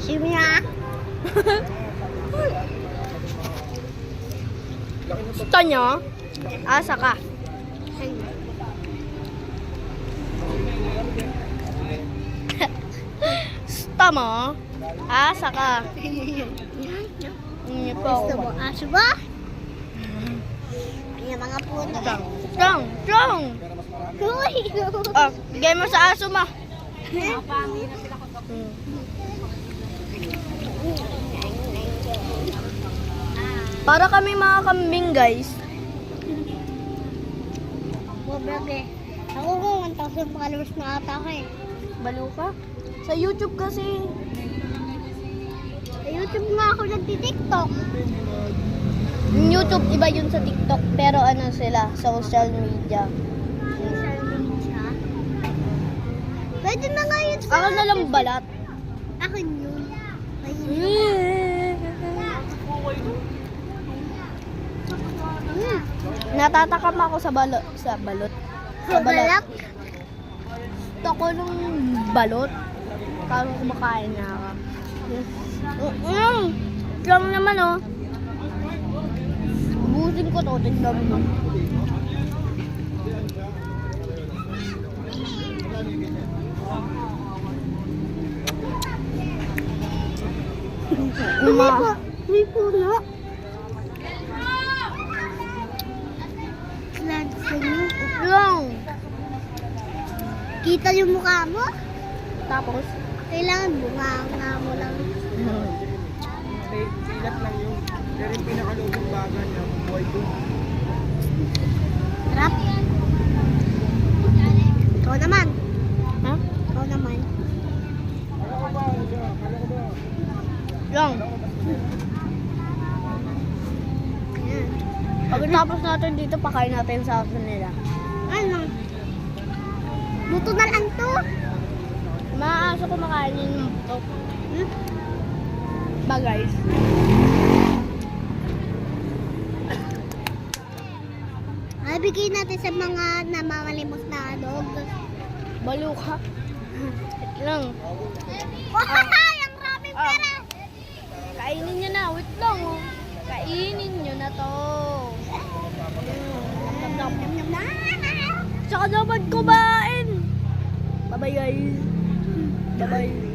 Sashimi na. Gusto nyo? Asa ka? Gusto mo? Asa ka? Hindi po. Gusto mo aso ba? Yung mga puno. Strong! Strong! Uy! Oh, bigay mo sa aso mo. Para kami mga kambing, guys. Vlog eh. Ako kung 1,000 followers na ata ako eh. Balo ka? Sa YouTube kasi. Sa YouTube nga ako nagti-TikTok. Yung YouTube, iba yun sa TikTok. Pero ano sila, social media. Social media. Pwede na nga yun sa... Ako na lang balat. Akin yun. Ayun. Natatakam ako sa balot. Sa balot. Sa balak? Gusto ko nung balot. Kalo kumakain na ako. Lang naman oh. Ubusin ko to. Tignan mo. May puno. Lang. Kita yung mukha mo? Tapos? Kailangan bunga mo lang. Ilat lang yung pero yung pinakalobong bagay niya, buhay doon. Sarap. Ikaw naman. Ha? Ikaw naman. Lang. Ayan. Pagkatapos natin dito, pakain natin sa aso nila. Ano? Luto na lang to. Mga aso kumakain yun to. Ba guys? Ay, bigay natin sa mga namamalimos na dog. Balo ka. Lang. Ay, ang raming pera. Kainin nyo na. Wait lang oh. Kainin nyo na to. Nom, nom, nom. Tsaka dapat kumain. Bye-bye guys. Bye-bye.